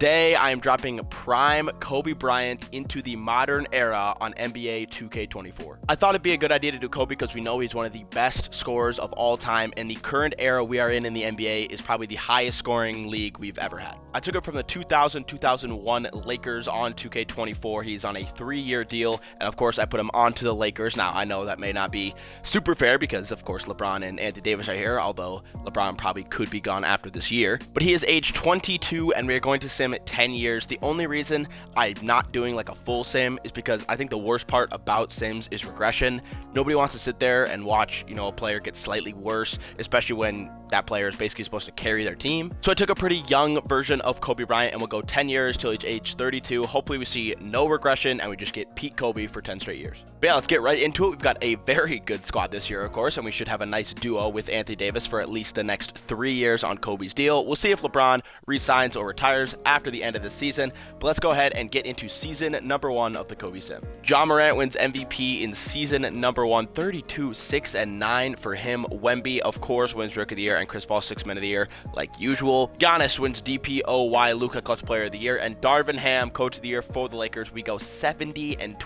Today, I am dropping prime Kobe Bryant into the modern era on NBA 2K24. I thought it'd be a good idea to do Kobe because we know he's one of the best scorers of all time, and the current era we are in the NBA is probably the highest scoring league we've ever had. I took it from the 2000-2001 Lakers on 2K24. He's on a 3-year deal, and of course, I put him onto the Lakers. Now, I know that may not be super fair because, of course, LeBron and Anthony Davis are here, although LeBron probably could be gone after this year. But he is age 22, and we are going to sim 10 years. The only reason I'm not doing like a full sim is because I think the worst part about sims is regression. Nobody wants to sit there and watch, a player get slightly worse, especially when that player is basically supposed to carry their team. So I took a pretty young version of Kobe Bryant and we'll go 10 years till he's age 32. Hopefully we see no regression and we just get peak Kobe for 10 straight years. But yeah, let's get right into it. We've got a very good squad this year, of course, and we should have a nice duo with Anthony Davis for at least the next 3 years on Kobe's deal. We'll see if LeBron resigns or retires after the end of the season, but let's go ahead and get into season number 1 of the Kobe sim. Ja Morant wins MVP in season number 1, 32-6-9 for him. Wemby, of course, wins Rookie of the Year, and Chris Paul 6th Man of the Year, like usual. Giannis wins DPOY, Luka Clutch Player of the Year, and Darvin Ham, Coach of the Year for the Lakers. We go 70-12.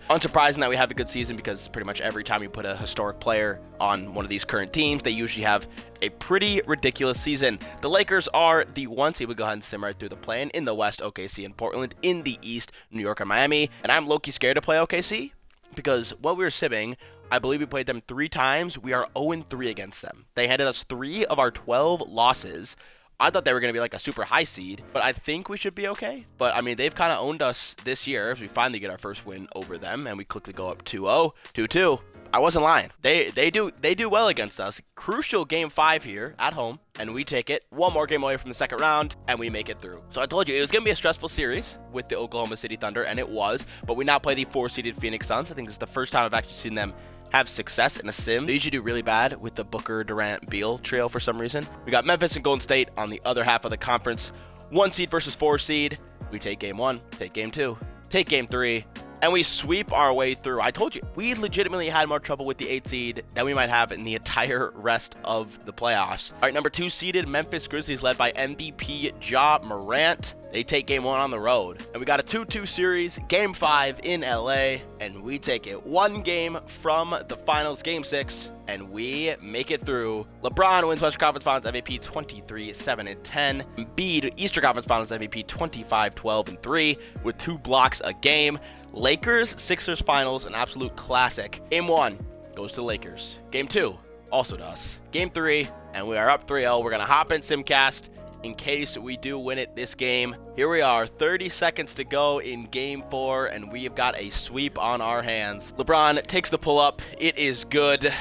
Unsurprising that we have a good season because pretty much every time you put a historic player on one of these current teams, they usually have a pretty ridiculous season. The Lakers are the 1 seed. We go ahead and sim right through the plan. In the West, OKC and Portland. In the East, New York and Miami. And I'm low-key scared to play OKC because while we were simming, I believe we played them 3 times. We are 0-3 against them. They handed us 3 of our 12 losses. I thought they were going to be like a super high seed, but I think we should be okay. But I mean, they've kind of owned us this year as we finally get our first win over them, and we quickly go up 2-0, 2-2. I wasn't lying. They do well against us. Crucial game 5 here at home, and we take it. 1 more game away from the second round, and we make it through. So I told you it was going to be a stressful series with the Oklahoma City Thunder, and it was. But we now play the 4-seeded Phoenix Suns. I think this is the first time I've actually seen them have success in a sim. They usually do really bad with the Booker, Durant, Beal trio for some reason. We got Memphis and Golden State on the other half of the conference. 1 seed versus 4 seed. We take game 1, take game 2, take game 3. And we sweep our way through. I told you, we legitimately had more trouble with the 8 seed than we might have in the entire rest of the playoffs. All right, number 2 seeded Memphis Grizzlies led by MVP Ja Morant. They take game 1 on the road. And we got a 2-2 series, game 5 in LA, and we take it 1 game from the finals, game 6, and we make it through. LeBron wins Western Conference Finals MVP 23-7-10. Embiid, Eastern Conference Finals MVP 25-12-3 with 2 blocks a game. Lakers Sixers Finals, an absolute classic. Game 1 goes to the Lakers. Game 2 also to us. Game 3, and we are up 3-0. We're gonna hop in Simcast in case we do win it this game. Here we are, 30 seconds to go in game 4, and we have got a sweep on our hands. LeBron takes the pull-up. It is good.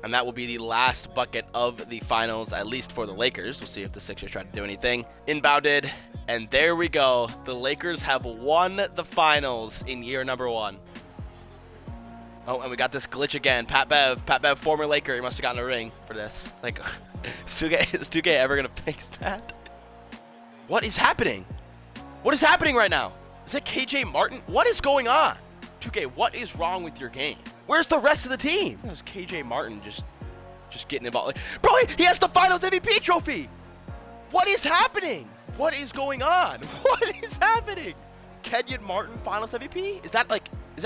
And that will be the last bucket of the finals, at least for the Lakers. We'll see if the Sixers try to do anything. Inbounded, and there we go. The Lakers have won the finals in year number 1. Oh, and we got this glitch again. Pat Bev, former Laker. He must have gotten a ring for this. Like, is 2K ever going to fix that? What is happening? What is happening right now? Is that KJ Martin? What is going on? 2K, what is wrong with your game? Where's the rest of the team? There's KJ Martin just getting involved. Like, bro, he has the Finals MVP trophy. What is happening? What is going on? What is happening? Kenyon Martin Finals MVP? Is that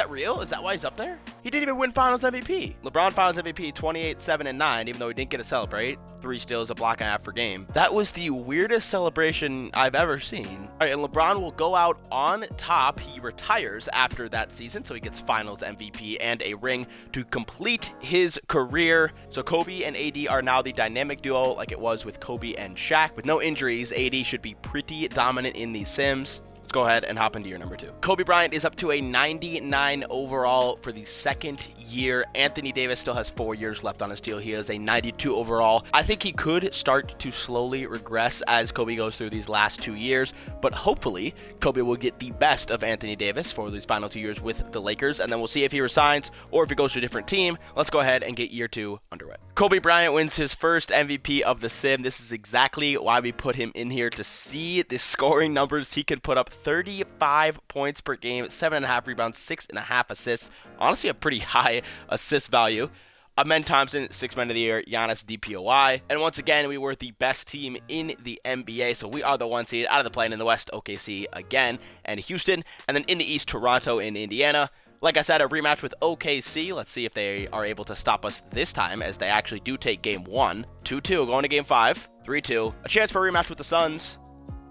real? Is that why he's up there? He didn't even win Finals MVP. LeBron Finals MVP 28-7-9, even though he didn't get to celebrate. 3 steals, a block and a half per game. That was the weirdest celebration I've ever seen. All right, and LeBron will go out on top. He retires after that season, so he gets Finals MVP and a ring to complete his career. So Kobe and AD are now the dynamic duo like it was with Kobe and Shaq. With no injuries, AD should be pretty dominant in these sims. Let's go ahead and hop into year number 2. Kobe Bryant is up to a 99 overall for the 2nd year. Anthony Davis still has 4 years left on his deal. He is a 92 overall. I think he could start to slowly regress as Kobe goes through these last 2 years, but hopefully Kobe will get the best of Anthony Davis for these final 2 years with the Lakers, and then we'll see if he resigns or if he goes to a different team. Let's go ahead and get year 2 underway. Kobe Bryant wins his first MVP of the sim. This is exactly why we put him in here, to see the scoring numbers he can put up. 35 points per game, 7.5 rebounds, 6.5 assists. Honestly, a pretty high assist value. Amen Thompson, 6 Man of the Year, Giannis DPOY. And once again, we were the best team in the NBA, so we are the 1 seed out of the play-in. In the West, OKC again, and Houston. And then in the East, Toronto and Indiana. Like I said, a rematch with OKC. Let's see if they are able to stop us this time, as they actually do take Game 1. 2-2, going to Game 5. 3-2. A chance for a rematch with the Suns,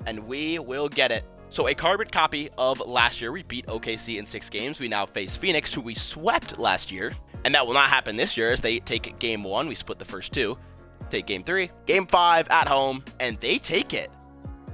and we will get it. So a carbon copy of last year. We beat OKC in 6 games. We now face Phoenix, who we swept last year. And that will not happen this year, as they take Game 1. We split the first 2. Take Game 3. Game 5 at home, and they take it.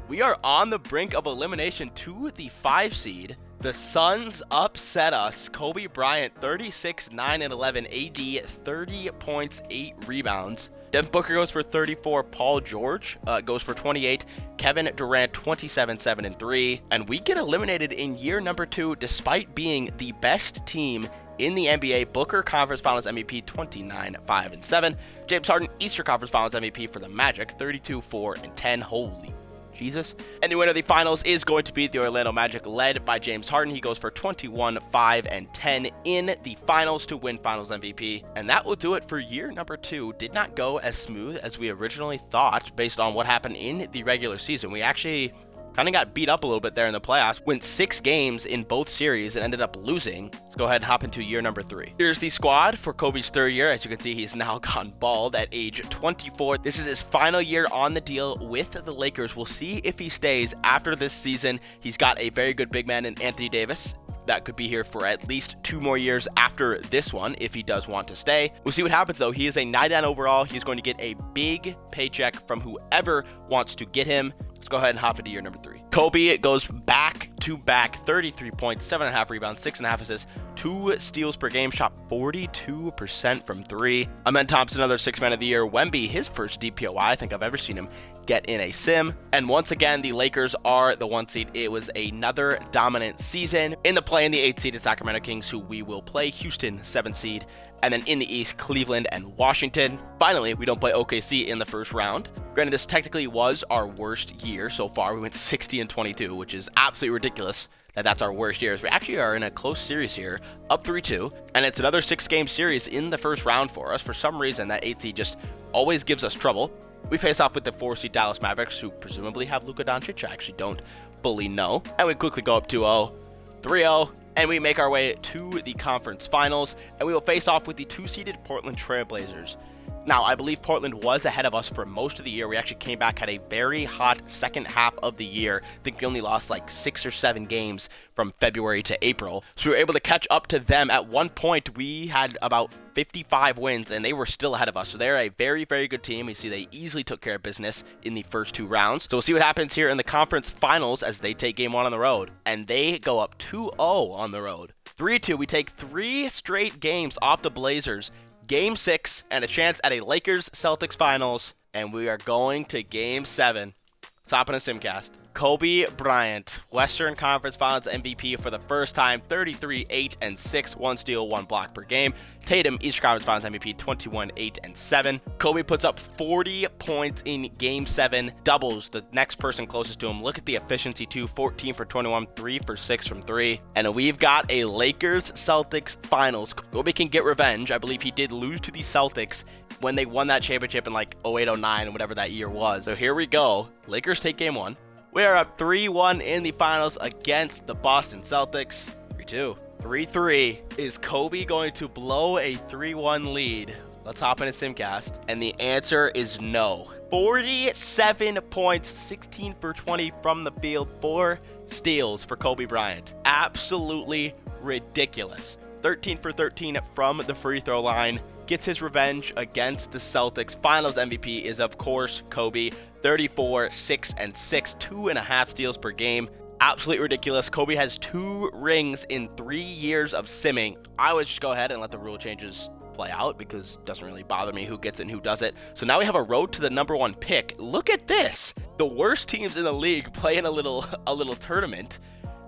We are on the brink of elimination to the 5 seed. The Suns upset us. Kobe Bryant, 36, 9, and 11. AD, 30 points, 8 rebounds. Devin Booker goes for 34. Paul George goes for 28. Kevin Durant, 27, 7, and 3. And we get eliminated in year number 2, despite being the best team in the NBA. Booker, Conference Finals MVP, 29, 5, and 7. James Harden, Eastern Conference Finals MVP for the Magic, 32, 4, and 10. Holy Jesus. And the winner of the finals is going to be the Orlando Magic, led by James Harden. He goes for 21, 5, and 10 in the finals to win finals MVP. And that will do it for year number 2. Did not go as smooth as we originally thought based on what happened in the regular season. We actually kind of got beat up a little bit there in the playoffs. Went 6 games in both series and ended up losing. Let's go ahead and hop into year number 3. Here's the squad for Kobe's 3rd year. As you can see, he's now gone bald at age 24. This is his final year on the deal with the Lakers. We'll see if he stays after this season. He's got a very good big man in Anthony Davis that could be here for at least 2 more years after this one if he does want to stay. We'll see what happens though. He is a 99 overall. He's going to get a big paycheck from whoever wants to get him. Let's go ahead and hop into year number 3. Kobe goes back-to-back, 33 points, 7.5 rebounds, 6.5 assists, 2 steals per game, shot 42% from 3. Amen Thompson, another 6 Man of the Year. Wemby, his first DPOY I think I've ever seen him get in a sim. And once again, the Lakers are the 1 seed. It was another dominant season. In the play in the 8 seeded Sacramento Kings, who we will play. Houston, 7 seed. And then in the East, Cleveland and Washington. Finally, we don't play OKC in the first round. Granted, this technically was our worst year so far. We went 60-22, which is absolutely ridiculous that that's our worst year. We actually are in a close series here, up 3-2. And it's another 6-game series in the first round for us. For some reason, that 8 seed just always gives us trouble. We face off with the 4 seed Dallas Mavericks, who presumably have Luka Doncic. I actually don't fully know. And we quickly go up 2-0, 3-0. And we make our way to the conference finals, and we will face off with the 2-seeded Portland Trail Blazers. Now, I believe Portland was ahead of us for most of the year. We actually came back, had a very hot second half of the year. I think we only lost like 6 or 7 games from February to April. So we were able to catch up to them. At one point, we had about 55 wins, and they were still ahead of us. So they're a very, very good team. We see they easily took care of business in the first 2 rounds. So we'll see what happens here in the conference finals as they take game 1 on the road. And they go up 2-0 on the road. 3-2, we take 3 straight games off the Blazers. Game 6 and a chance at a Lakers-Celtics finals. And we are going to Game 7. Let's hop in a Simcast. Kobe Bryant, Western Conference Finals MVP for the first time, 33, 8, and 6, 1 steal, 1 block per game. Tatum, Eastern Conference Finals MVP, 21, 8, and 7. Kobe puts up 40 points in Game 7, doubles the next person closest to him. Look at the efficiency too, 14 for 21, 3 for 6 from 3. And we've got a Lakers-Celtics finals. Kobe can get revenge. I believe he did lose to the Celtics when they won that championship in like 08, 09, whatever that year was. So here we go. Lakers take game 1. We are up 3-1 in the finals against the Boston Celtics. 3-2. 3-3. Is Kobe going to blow a 3-1 lead? Let's hop into Simcast. And the answer is no. 47 points, 16 for 20 from the field, 4 steals for Kobe Bryant. Absolutely ridiculous. 13 for 13 from the free throw line. Gets his revenge against the Celtics. Finals MVP is, of course, Kobe. 34, 6, and 6, 2.5 steals per game. Absolutely ridiculous. Kobe has 2 rings in 3 years of simming. I would just go ahead and let the rule changes play out because it doesn't really bother me who gets it and who does it. So now we have a road to the number 1 pick. Look at this. The worst teams in the league play in a little tournament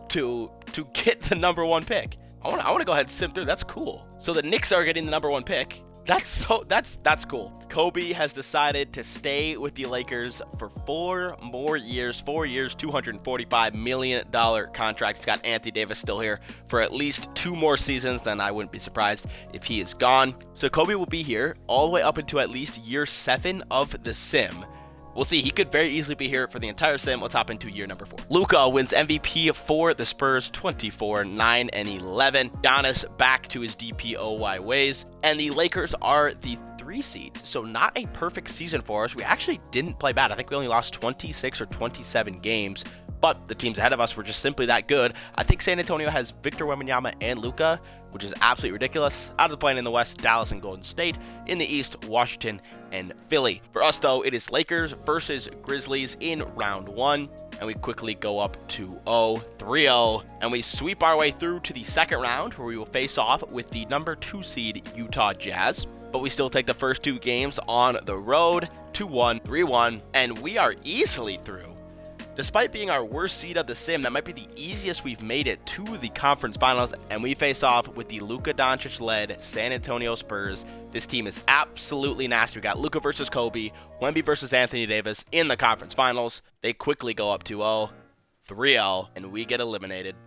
to get the number 1 pick. I want to go ahead and sim through. That's cool. So the Knicks are getting the number 1 pick. That's cool. Kobe has decided to stay with the Lakers for 4 more years. 4 years, $245 million contract. He's got Anthony Davis still here for at least 2 more seasons. Then I wouldn't be surprised if he is gone. So Kobe will be here all the way up into at least year 7 of the sim. We'll see. He could very easily be here for the entire sim. Let's hop into year number 4. Luka wins MVP for the Spurs, 24, 9, and 11. Giannis back to his DPOY ways. And the Lakers are the 3 seed. So not a perfect season for us. We actually didn't play bad. I think we only lost 26 or 27 games. But the teams ahead of us were just simply that good. I think San Antonio has Victor Wembanyama and Luka, which is absolutely ridiculous. Out of the plane in the West, Dallas and Golden State. In the East, Washington and Philly. For us, though, it is Lakers versus Grizzlies in round 1. And we quickly go up 2-0, 3-0. And we sweep our way through to the second round, where we will face off with the number 2 seed Utah Jazz. But we still take the first 2 games on the road, 2-1, 3-1. And we are easily through. Despite being our worst seed of the sim, that might be the easiest we've made it to the conference finals, and we face off with the Luka Doncic-led San Antonio Spurs. This team is absolutely nasty. We got Luka versus Kobe, Wemby versus Anthony Davis in the conference finals. They quickly go up 2-0, 3-0, and we get eliminated.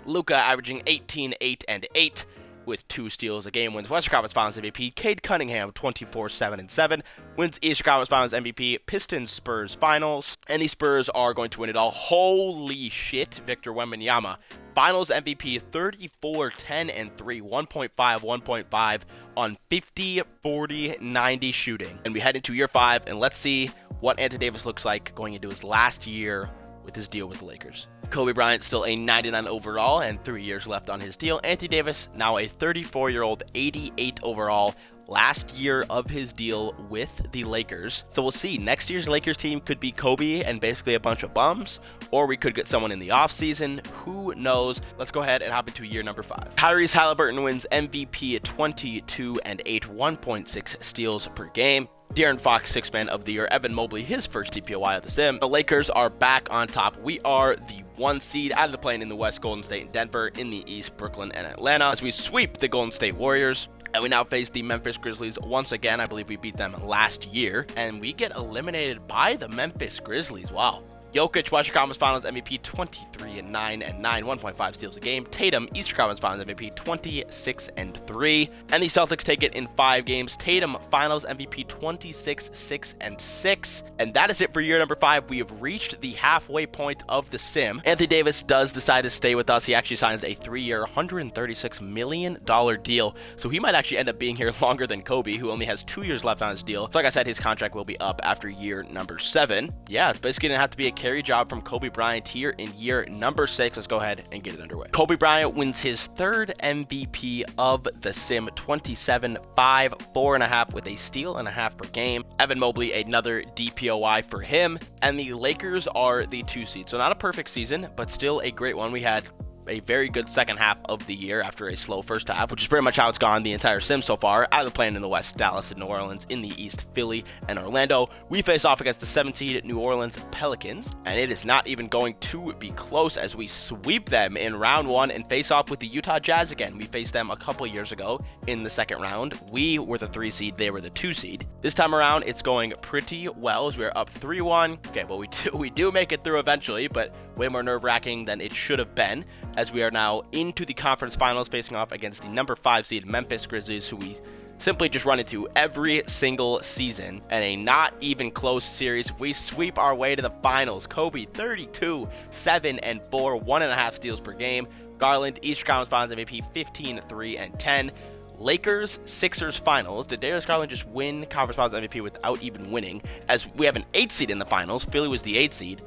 Luka averaging 18, 8, and 8. With 2 steals a game, wins Western Conference Finals MVP. Cade Cunningham, 24, 7, and 7, wins Eastern Conference Finals MVP. Pistons Spurs Finals, and the Spurs are going to win it all. Holy shit, Victor Wembanyama, Finals MVP, 34, 10, and 3, 1.5, 1.5 on 50, 40, 90 shooting. And we head into year 5, and let's see what Anthony Davis looks like going into his last year with his deal with the Lakers. Kobe Bryant still a 99 overall and 3 years left on his deal. Anthony Davis now a 34-year-old, 88 overall, last year of his deal with the Lakers. So we'll see. Next year's Lakers team could be Kobe and basically a bunch of bums, or we could get someone in the offseason. Who knows? Let's go ahead and hop into year number 5. Tyrese Halliburton wins MVP at 22 and 8, 1.6 steals per game. De'Aaron Fox, 6th man of the year. Evan Mobley, his first DPOY of the sim. The Lakers are back on top. We are the 1 seed out of the plane in the West, Golden State and Denver. In the East, Brooklyn and Atlanta. As we sweep the Golden State Warriors. And we now face the Memphis Grizzlies once again. I believe we beat them last year. And we get eliminated by the Memphis Grizzlies. Wow. Jokic, Western Conference Finals MVP, 23 and 9 and 9, 1.5 steals a game. Tatum, Eastern Conference Finals MVP, 26 and 3. And the Celtics take it in 5 games. Tatum, Finals MVP, 26, 6 and 6. And that is it for year number 5. We have reached the halfway point of the sim. Anthony Davis does decide to stay with us. He actually signs a 3-year, $136 million deal. So he might actually end up being here longer than Kobe, who only has 2 years left on his deal. So like I said, his contract will be up after year number 7. Yeah, it's basically going to have to be a carry job from Kobe Bryant here in year number 6. Let's go ahead and get it underway. Kobe Bryant wins his 3rd MVP of the sim, 27, 5, 4.5 with a steal and a half per game. Evan Mobley, another DPOY for him. And the Lakers are the 2 seed. So not a perfect season, but still a great one. We had a very good second half of the year after a slow first half, which is pretty much how it's gone the entire sim so far. Out of the plane in the West, Dallas and New Orleans. In the East, Philly and Orlando. We face off against the 7th seed New Orleans Pelicans, and it is not even going to be close as we sweep them in round 1 and face off with the Utah Jazz again. We faced them a couple years ago in the second round. We were the 3 seed, they were the 2 seed. This time around, it's going pretty well as we're up 3-1. Okay, well, we do make it through eventually, but way more nerve-wracking than it should have been, as we are now into the conference finals facing off against the number 5 seed Memphis Grizzlies, who we simply just run into every single season. And a not even close series, we sweep our way to the finals. Kobe, 32, 7 and 4, 1.5 steals per game. Garland, Eastern Conference Finals MVP, 15, 3 and 10. Lakers, Sixers finals. Did Darius Garland just win Conference Finals MVP without even winning? As we have an 8 seed in the finals. Philly was the 8 seed.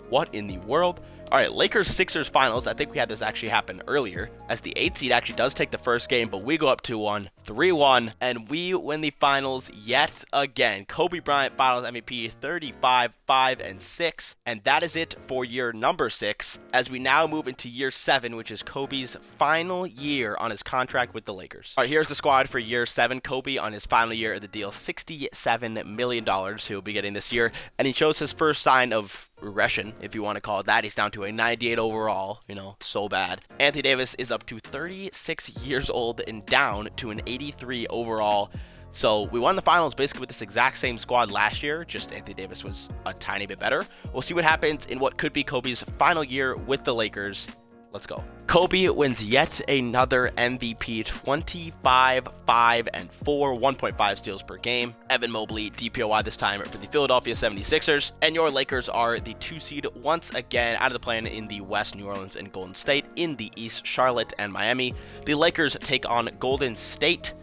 What in the world? All right, Lakers Sixers finals. I think we had this actually happen earlier, as the 8 seed actually does take the first game, but we go up 2-1, 3-1, and we win the finals yet again. Kobe Bryant Finals MVP, 35, 5 and 6, and that is it for year number 6. As we now move into year 7, which is Kobe's final year on his contract with the Lakers. All right, here's the squad for year 7. Kobe on his final year of the deal, $67 million he'll be getting this year, and he shows his first sign of regression, if you want to call it that. He's down to a 98 overall, so bad. Anthony Davis is up to 36 years old and down to an 83 overall. So we won the finals basically with this exact same squad last year, just Anthony Davis was a tiny bit better. We'll see what happens in what could be Kobe's final year with the Lakers. Let's go. Kobe wins yet another MVP, 25, 5, and 4, 1.5 steals per game. Evan Mobley, DPOY this time for the Philadelphia 76ers. And your Lakers are the 2 seed once again out of the play-in in the West, New Orleans and Golden State. In the East, Charlotte and Miami. The Lakers take on Golden State,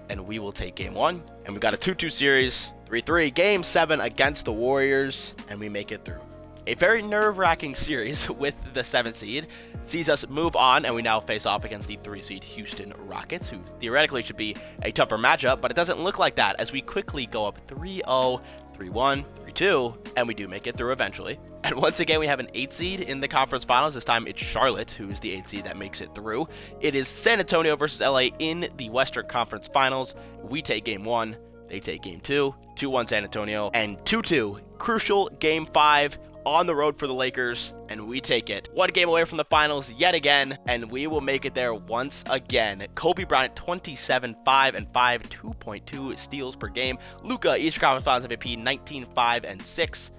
and we will take game 1. And we got a 2-2 series, 3-3, game 7 against the Warriors, and we make it through. A very nerve-wracking series with the 7th seed sees us move on, and we now face off against the 3 seed Houston Rockets, who theoretically should be a tougher matchup, but it doesn't look like that as we quickly go up 3-0, 3-1, 3-2, and we do make it through eventually. And once again, we have an 8 seed in the conference finals. This time it's Charlotte, who is the 8 seed that makes it through. It is San Antonio versus LA in the Western Conference Finals. We take game 1, they take game 2, 2-1 San Antonio, and 2-2, crucial game 5, on the road for the Lakers, and we take it. 1 game away from the finals yet again, and we will make it there once again. Kobe Bryant, 27, 5, and 5, 2.2 steals per game. Luka, Eastern Conference Finals MVP, 19, 5, and 6.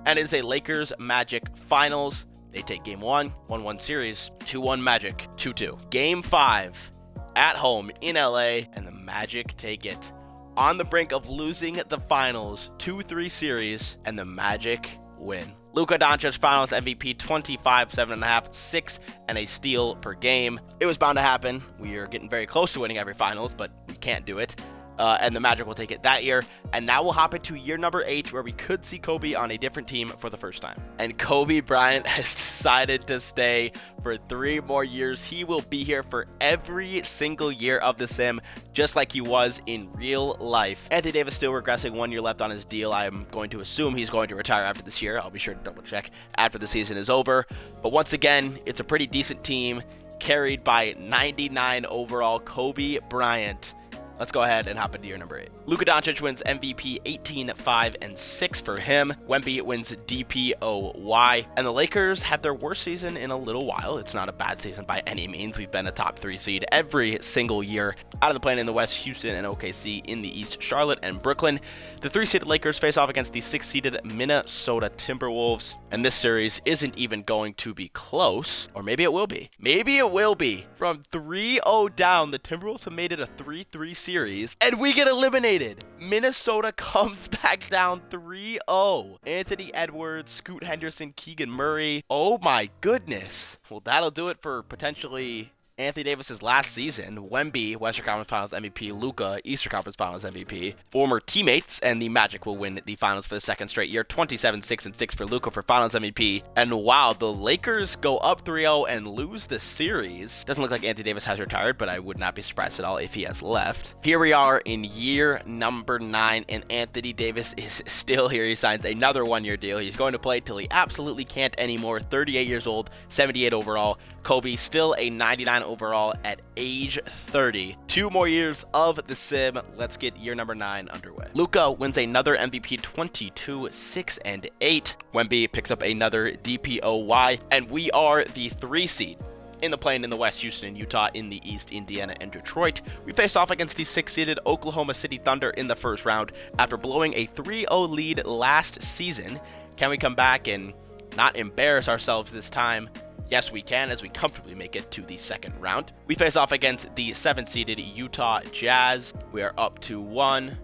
And it is a Lakers Magic Finals. They take game 1, 1-1 series, 2-1 Magic, 2-2. Game 5, at home in LA, and the Magic take it. On the brink of losing the finals, 2-3 series, and the Magic win. Luka Doncic Finals MVP, 25, 7.5, 6, and a steal per game. It was bound to happen. We are getting very close to winning every finals, but we can't do it. And the Magic will take it that year. And now we'll hop into year number 8, where we could see Kobe on a different team for the first time. And Kobe Bryant has decided to stay for 3 more years. He will be here for every single year of the sim, just like he was in real life. Anthony Davis still regressing, 1 year left on his deal. I'm going to assume he's going to retire after this year. I'll be sure to double check after the season is over. But once again, it's a pretty decent team carried by 99 overall Kobe Bryant. Let's go ahead and hop into year number 8. Luka Doncic wins MVP, 18, 5, and 6 for him. Wemby wins DPOY. And the Lakers had their worst season in a little while. It's not a bad season by any means. We've been a top 3 seed every single year. Out of the play-in in the West, Houston and OKC. In the East, Charlotte and Brooklyn. The 3-seeded Lakers face off against the 6-seeded Minnesota Timberwolves. And this series isn't even going to be close. Or maybe it will be. Maybe it will be. From 3-0 down, the Timberwolves have made it a 3-3 series, and we get eliminated. Minnesota comes back down 3-0. Anthony Edwards, Scoot Henderson, Keegan Murray. Oh my goodness. Well, that'll do it for potentially Anthony Davis's last season. Wemby, Western Conference Finals MVP. Luka, Eastern Conference Finals MVP. Former teammates, and the Magic will win the finals for the 2nd straight year. 27, 6, and 6 for Luka for Finals MVP. And wow, the Lakers go up 3-0 and lose the series. Doesn't look like Anthony Davis has retired, but I would not be surprised at all if he has left. Here we are in year number 9, and Anthony Davis is still here. He signs another 1-year deal. He's going to play till he absolutely can't anymore. 38 years old, 78 overall. Kobe still a 99 overall at age 30. 2 more years of the sim. Let's get year number 9 underway. Luka wins another MVP, 22, 6, and 8. Wemby picks up another DPOY, and we are the 3 seed. In the play-in in the West, Houston and Utah. In the East, Indiana and Detroit. We face off against the 6-seeded Oklahoma City Thunder in the first round after blowing a 3-0 lead last season. Can we come back and not embarrass ourselves this time? Yes, we can, as we comfortably make it to the 2nd round. We face off against the 7th-seeded Utah Jazz. We are up 2-1,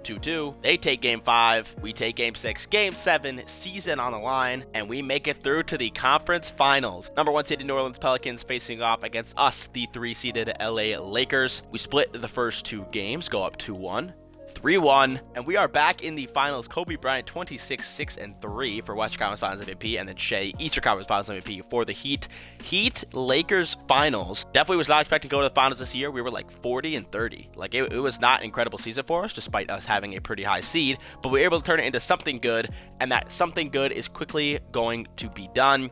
2-2. They take game 5. We take game 6. Game 7, season on the line, and we make it through to the conference finals. Number 1 seeded New Orleans Pelicans facing off against us, the 3-seeded LA Lakers. We split the first 2 games, go up 2-1. 3-1, and we are back in the finals. Kobe Bryant, 26, 6, and 3 for Western Conference Finals MVP, and then Shea, Eastern Conference Finals MVP for the Heat. Heat Lakers finals. Definitely was not expecting to go to the finals this year. We were like 40 and 30. Like it was not an incredible season for us, despite us having a pretty high seed, but we were able to turn it into something good, and that something good is quickly going to be done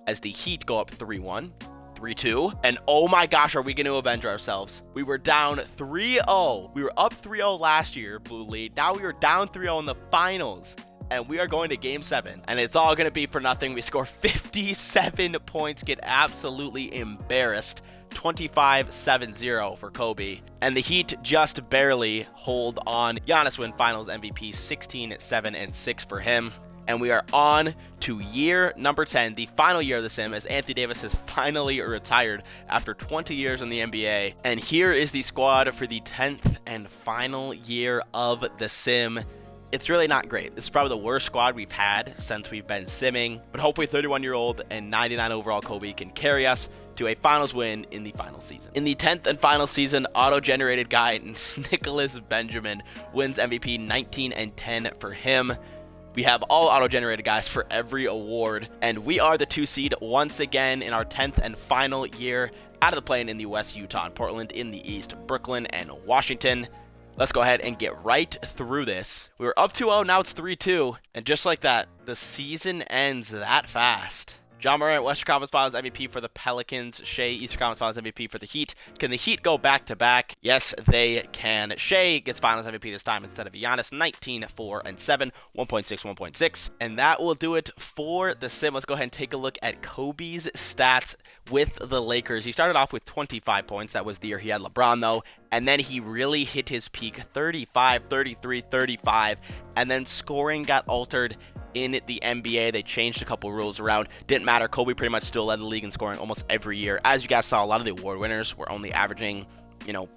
as the Heat go up 3-1. 3-2, and oh my gosh, are we going to avenge ourselves? We were down 3-0. We were up 3-0 last year, Blue Lead. Now we are down 3-0 in the finals, and we are going to game 7, and it's all going to be for nothing. We score 57 points, get absolutely embarrassed 25-7-0 for Kobe. And the Heat just barely hold on. Giannis win Finals MVP, 16-7-6 for him. And we are on to year number 10, the final year of the sim, as Anthony Davis has finally retired after 20 years in the NBA. And here is the squad for the 10th and final year of the sim. It's really not great. This is probably the worst squad we've had since we've been simming, but hopefully 31-year-old and 99 overall Kobe can carry us to a finals win in the final season. In the 10th and final season, auto-generated guy Nicholas Benjamin wins MVP, 19-10 for him. We have all auto-generated guys for every award, and we are the 2 seed once again in our 10th and final year out of the play-in in the West, Utah and Portland in the East, Brooklyn and Washington. Let's go ahead and get right through this. We were up 2-0, now it's 3-2, and just like that, the season ends that fast. John Bryant, Western Conference Finals MVP for the Pelicans. Shea, Eastern Conference Finals MVP for the Heat. Can the Heat go back-to-back? Yes, they can. Shea gets Finals MVP this time instead of Giannis. 19-4-7, 1.6, 1.6. And that will do it for the sim. Let's go ahead and take a look at Kobe's stats with the Lakers. He started off with 25 points. That was the year he had LeBron, though. And then he really hit his peak, 35, 33, 35. And then scoring got altered in the NBA. They changed a couple rules around. Didn't matter. Kobe pretty much still led the league in scoring almost every year. As you guys saw, a lot of the award winners were only averaging,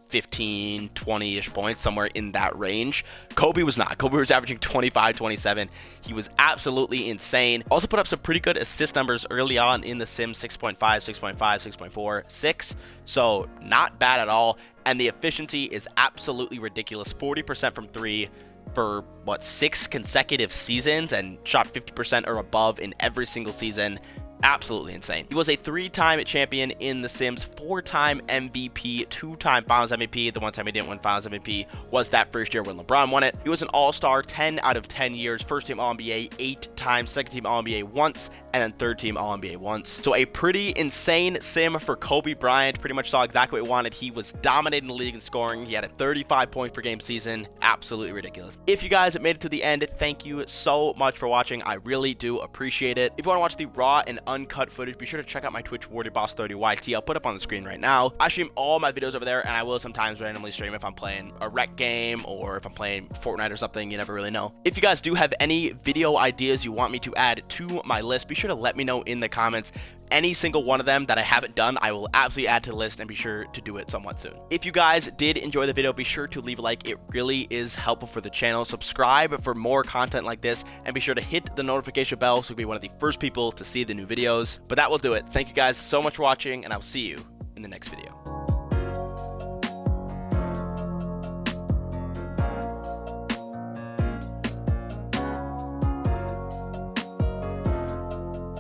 15, 20-ish points, somewhere in that range. Kobe was not. Kobe was averaging 25, 27. He was absolutely insane. Also put up some pretty good assist numbers early on in the sim, 6.5, 6.5, 6.4, 6. So not bad at all. And the efficiency is absolutely ridiculous. 40% from 3 for, 6 consecutive seasons, and shot 50% or above in every single season. Absolutely insane. He was a 3-time champion in The Sims, 4-time MVP, 2-time Finals MVP. The one time he didn't win Finals MVP was that first year when LeBron won it. He was an All-Star 10 out of 10 years, first-team All-NBA 8 times, second-team All-NBA once, and then third-team All-NBA once. So a pretty insane sim for Kobe Bryant. Pretty much saw exactly what he wanted. He was dominating the league in scoring. He had a 35 points per game season. Absolutely ridiculous. If you guys made it to the end, thank you so much for watching. I really do appreciate it. If you want to watch the raw and uncut footage, be sure to check out my Twitch, WarriorBoss30YT. I'll put up on the screen right now. I stream all my videos over there, and I will sometimes randomly stream if I'm playing a rec game or if I'm playing Fortnite or something. You never really know. If you guys do have any video ideas you want me to add to my list, be sure to let me know in the comments. Any single one of them that I haven't done, I will absolutely add to the list and be sure to do it somewhat soon. If you guys did enjoy the video, be sure to leave a like. It really is helpful for the channel. Subscribe for more content like this, and be sure to hit the notification bell so you'll be one of the first people to see the new videos. But that will do it. Thank you guys so much for watching, and I'll see you in the next video.